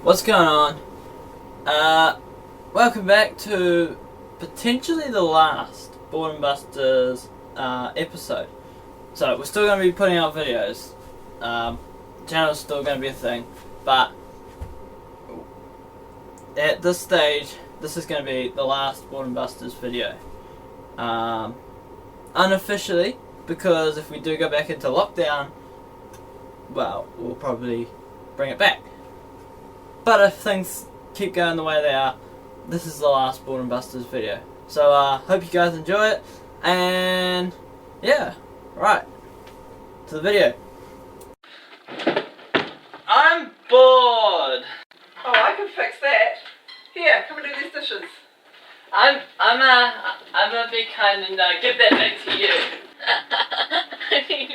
What's going on? Welcome back to potentially the last Boredom Busters episode. So we're still going to be putting out videos. Channel's still going to be a thing, but at this stage, this is going to be the last Boredom Busters video. Unofficially, because if we do go back into lockdown, well, we'll probably bring it back. But if things keep going the way they are, this is the last Boredom Busters video. So hope you guys enjoy it, and yeah, right, to the video. I'm bored! Oh, I can fix that. Here, come and do these dishes. I'm a bit kind and give that back to you. I mean,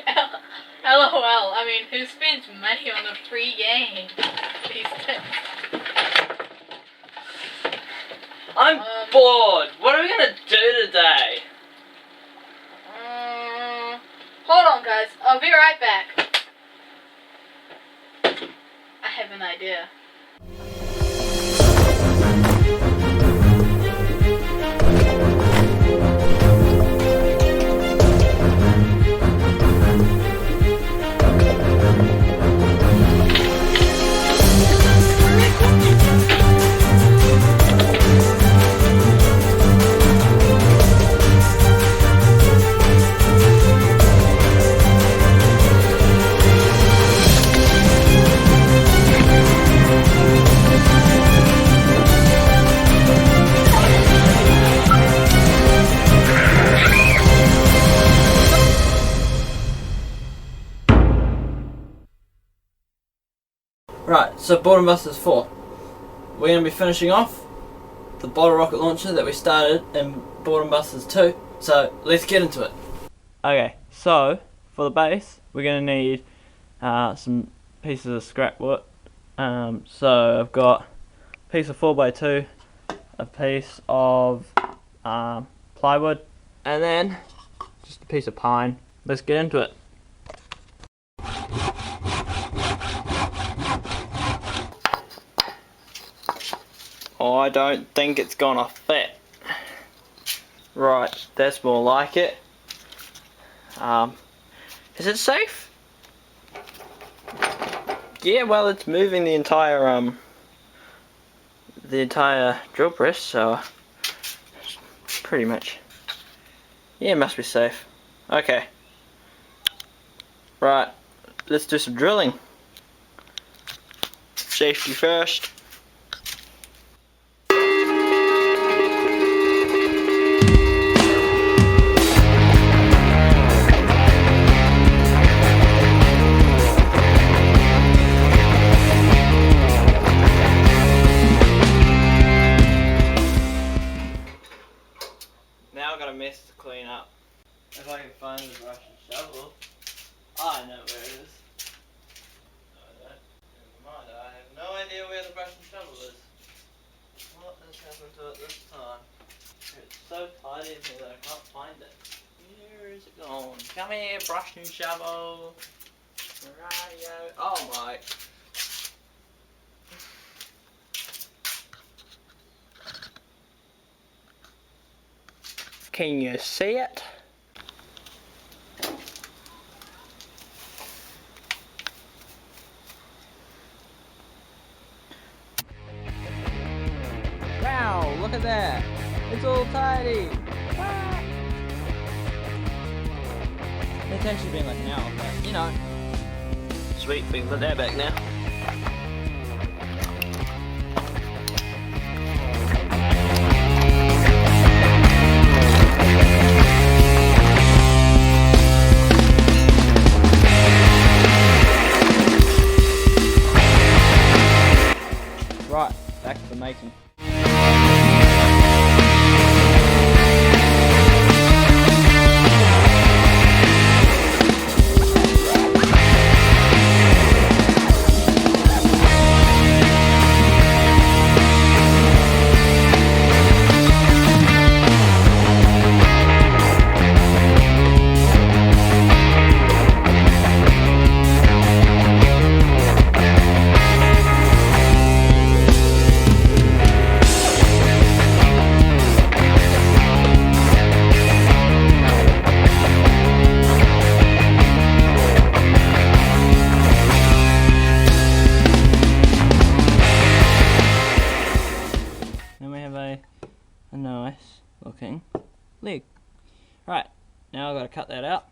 LOL. I mean, who spends money on a free game these days? I'm bored. What are we gonna do today? Hold on, guys. I'll be right back. I have an idea. Right, so Boredom Busters 4. We're going to be finishing off the bottle rocket launcher that we started in Boredom Busters 2. So, let's get into it. Okay, so, for the base, we're going to need some pieces of scrap wood. So, I've got a piece of 4x2, a piece of plywood, and then just a piece of pine. Let's get into it. Oh, I don't think it's gonna fit. Right, that's more like it. Is it safe? Yeah, well, it's moving the entire drill press, so pretty much. Yeah, it must be safe. Okay. Right, let's do some drilling. Safety first. Now I've got a mess to clean up. If I can find the brush and shovel. Oh, I know where it is. No, I don't. Never mind, I have no idea where the brush and shovel is. What has happened to it this time? It's so tidy in here that I can't find it. Where is it gone? Come here, brush and shovel. Radio. Oh my. Can you see it? Wow, look at that. It's all tidy. Ah. It's actually been like an hour, but you know. Sweet, we can put that back now. Right, back to the making. nice looking leg. Right, now I've got to cut that out.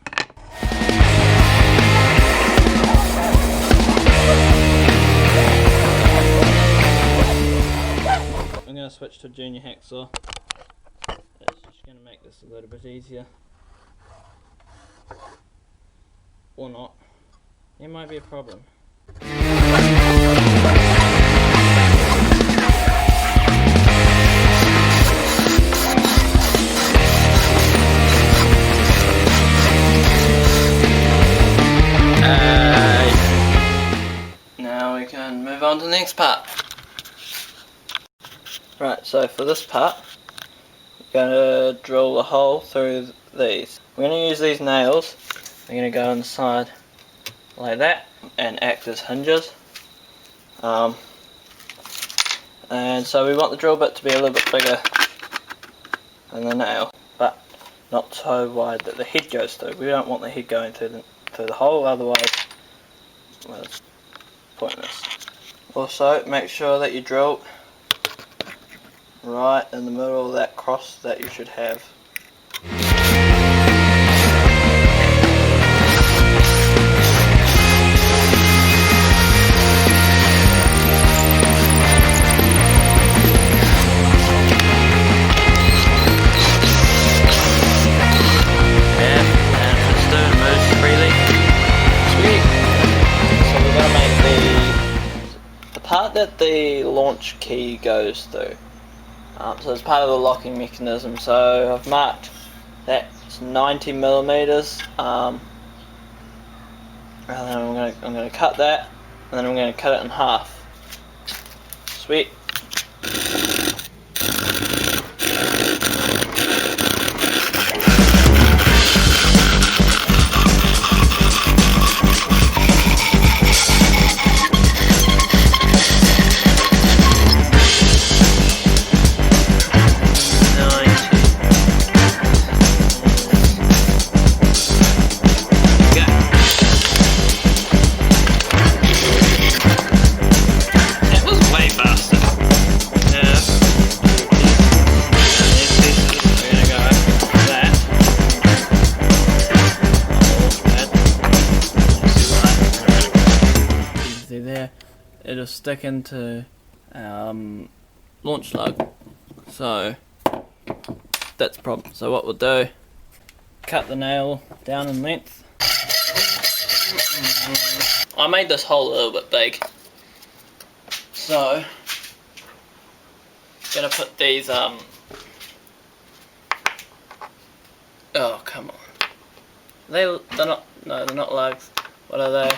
I'm going to switch to a junior hacksaw. It's just going to make this a little bit easier. Or not. There might be a problem. Now we can move on to the next part. Right, so for this part, we're going to drill a hole through these. We're going to use these nails. We're going to go on the side like that and act as hinges. And so we want the drill bit to be a little bit bigger than the nail, but not so wide that the head goes through. We don't want the head going through the hole, otherwise, well, it's pointless. Also, make sure that you drill right in the middle of that cross that you should have. That the launch key goes through. So it's part of the locking mechanism. So I've marked that it's 90 millimeters. And then I'm going to cut that, and then I'm going to cut it in half. Sweet. It'll stick into launch lug, so that's the problem. So what we'll do, cut the nail down in length. I made this hole a little bit big, so I'm gonna put these oh come on, they're not lugs. What are they?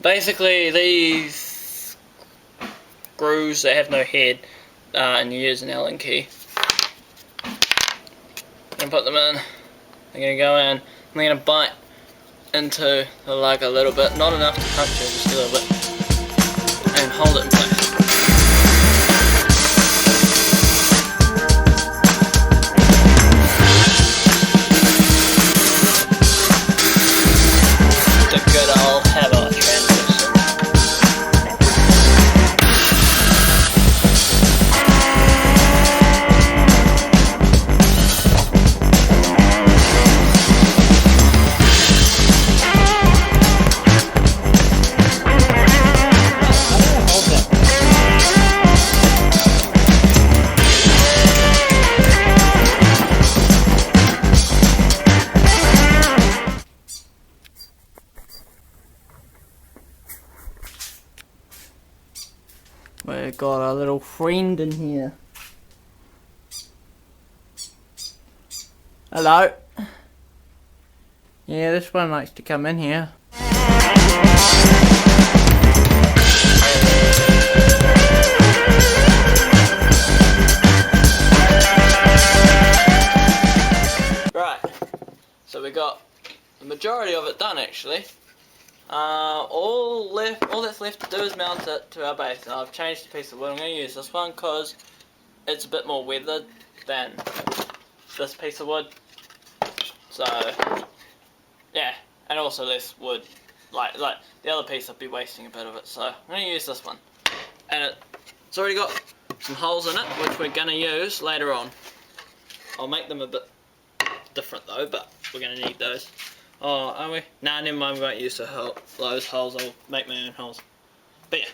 Basically these screws that have no head, and you use an Allen key. I'm going to put them in. I'm going to go in. I'm going to bite into the lug a little bit, not enough to puncture, just a little bit, and hold it in place. The good old hammer transition. We've got a little friend in here. Hello. Yeah, this one likes to come in here. Right, so we got the majority of it done actually. All that's left to do is mount it to our base. Now I've changed the piece of wood. I'm going to use this one because it's a bit more weathered than this piece of wood. So yeah, and also less wood. Like the other piece, I'd be wasting a bit of it. So I'm going to use this one, and it's already got some holes in it, which we're going to use later on. I'll make them a bit different though, but we're going to need those. Oh, are we? Nah, never mind, we won't use those holes, I'll make my own holes. But yeah.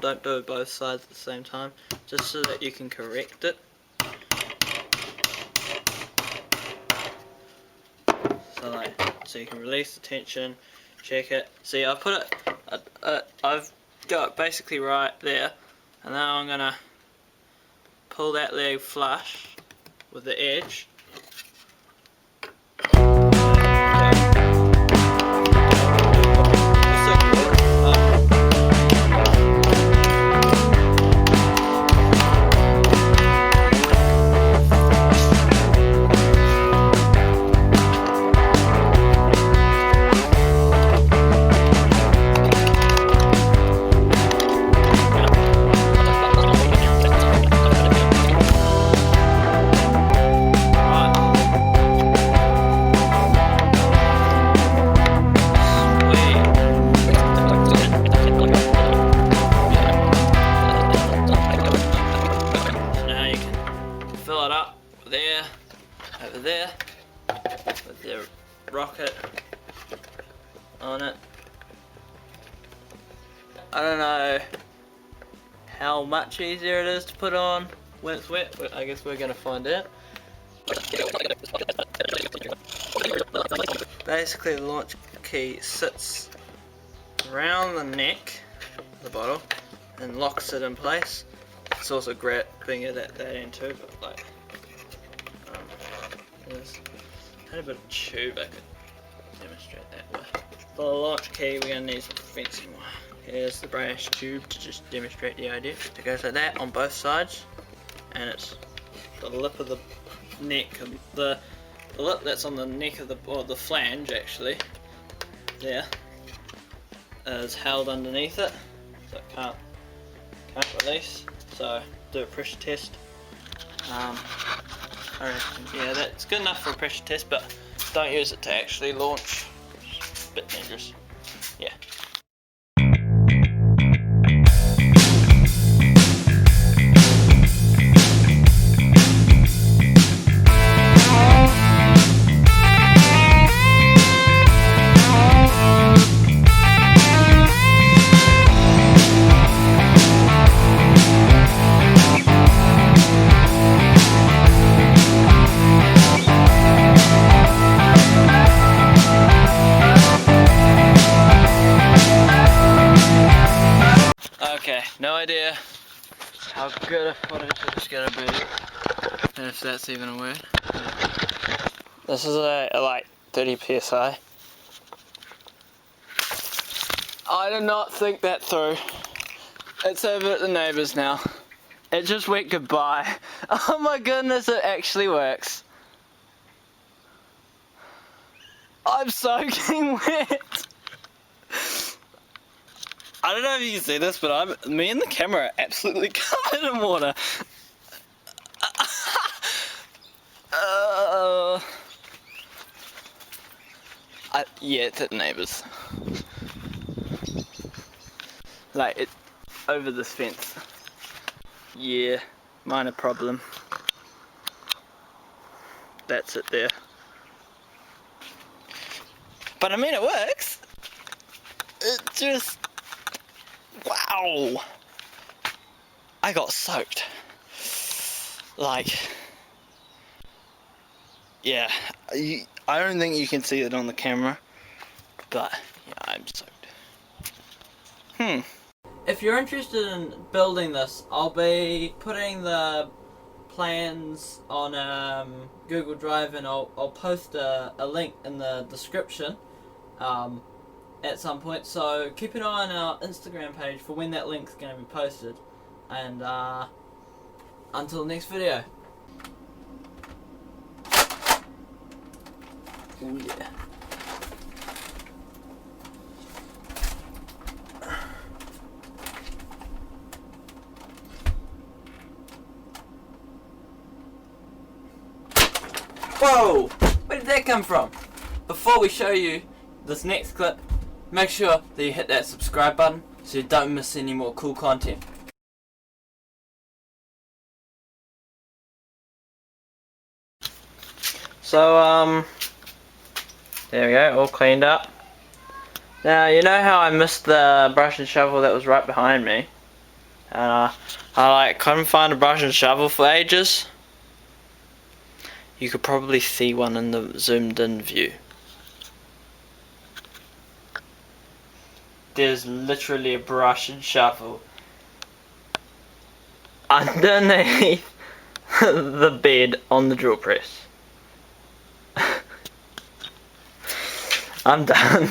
Don't do both sides at the same time, just so that you can correct it. So you can release the tension, check it. See, I've put it, I've got it basically right there, and now I'm gonna pull that leg flush with the edge. Rocket on it. I don't know how much easier it is to put on when it's wet, but I guess we're gonna find out. Basically, the launch key sits around the neck of the bottle and locks it in place. It's also great being at that end too, but like had a bit of tube I could demonstrate that with. For the launch key, we're going to need some fencing wire. Here's the brass tube to just demonstrate the idea. It goes like that on both sides, and it's the lip of the neck, the lip that's on the neck of the flange actually, there, is held underneath it, so it can't release. So do a pressure test. I reckon, yeah, that's good enough for a pressure test, but don't use it to actually launch. It's a bit dangerous. Yeah. No idea how good a footage it's gonna be, and if that's even a word. This is a like 30 psi. I did not think that through. It's over at the neighbours now. It just went goodbye. Oh my goodness, it actually works. I'm soaking wet. I don't know if you can see this, but me and the camera are absolutely covered in water. Yeah, it's at neighbours. Like, it over this fence. Yeah, minor problem. That's it there. But I mean, it works. It just... Wow! I got soaked. Like, yeah, I don't think you can see it on the camera, but yeah, I'm soaked. If you're interested in building this, I'll be putting the plans on Google Drive, and I'll post a link in the description at some point, so keep an eye on our Instagram page for when that link's going to be posted, and until the next video. Oh yeah. Whoa! Where did that come from? Before we show you this next clip, make sure that you hit that subscribe button so you don't miss any more cool content. So, there we go, all cleaned up. Now, you know how I missed the brush and shovel that was right behind me? And I couldn't find a brush and shovel for ages. You could probably see one in the zoomed in view. There's literally a brush and shovel underneath the bed on the drill press. I'm done.